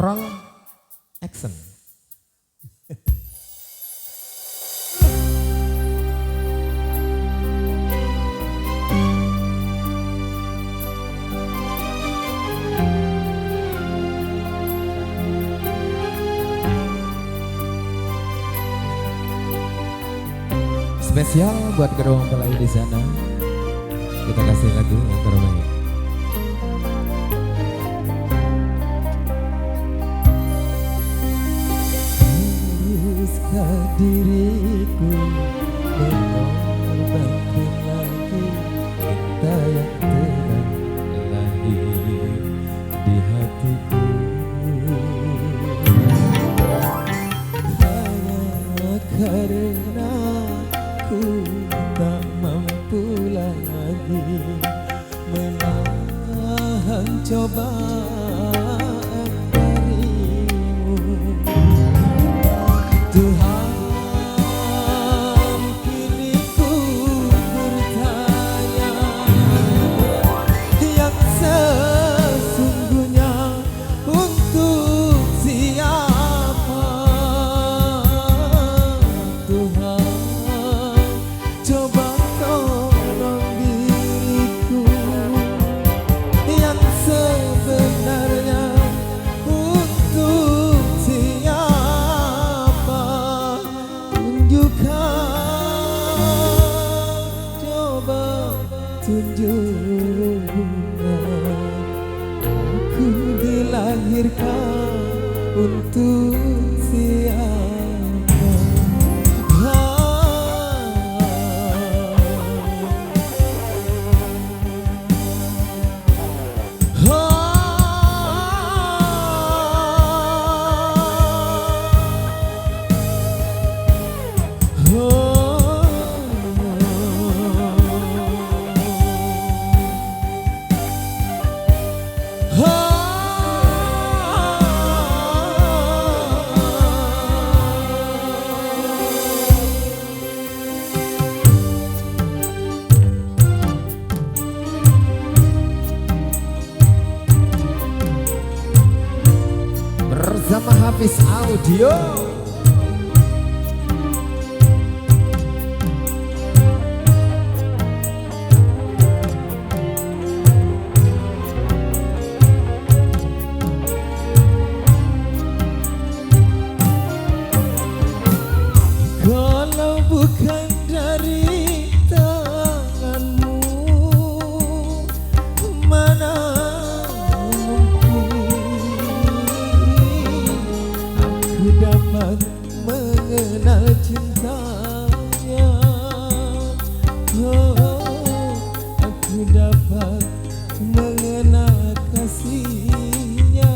Roll action. Spesial buat kedua mempelai di sana. Kita kasih lagu yang terbaik. Haruskah diriku mengorbankan lagi cinta yang telah lahir di hatiku, hanya karena ku tak mampu lagi menahan cobaan darimu. Tuhan, kini ku bertanya, yang sesungguhnya untuk siapa? Tuhan, coba tolong diriku, yang sebenarnya untuk siapa? Tunjukkan, coba tunjukkan, aku dilahirkan untuk siapa? Bersama Hafiz Audio. Kalau bukan dari tanganmu, mana aku dapat mengenal cintanya. Oh, aku dapat mengenal kasihnya.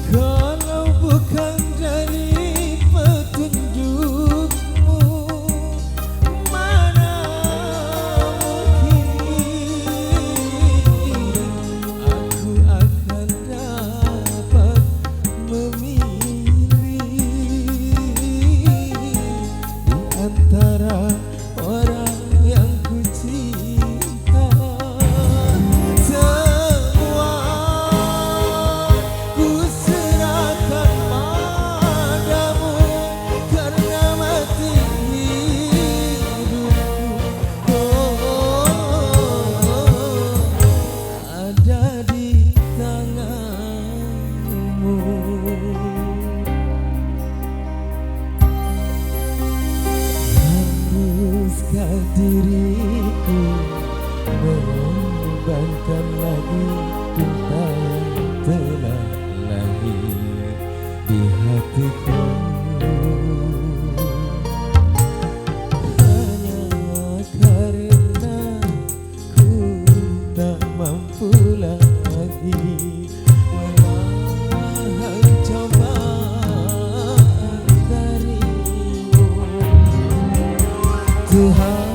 Kalau bukan dari petunjukmu, mana mungkin aku akan dapat memilih di antara orang yang ku cinta. Semua ku serahkan padamu, karena mati hidupku ada di tanganmu. Haruskah diriku mengorbankan lagi cinta yang telah lahir di hatiku, hanya karena ku tak mampu lagi menahan cobaan darimu. Tuhan,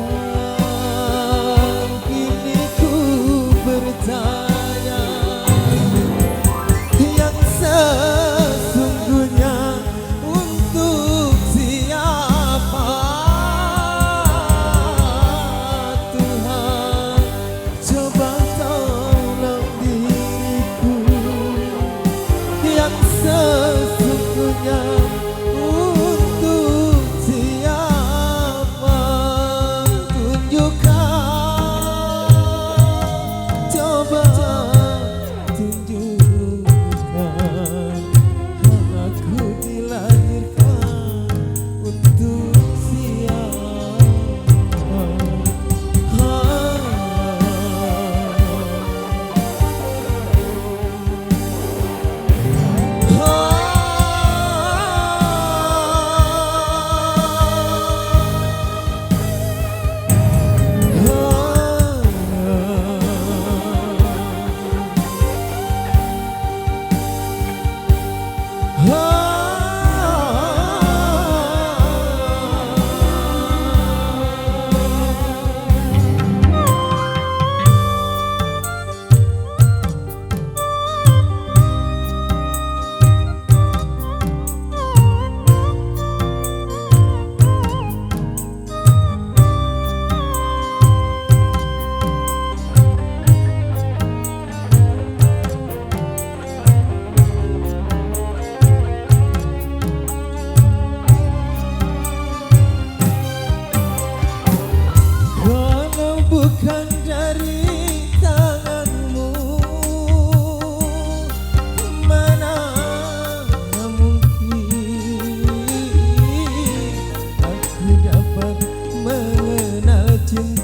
cinta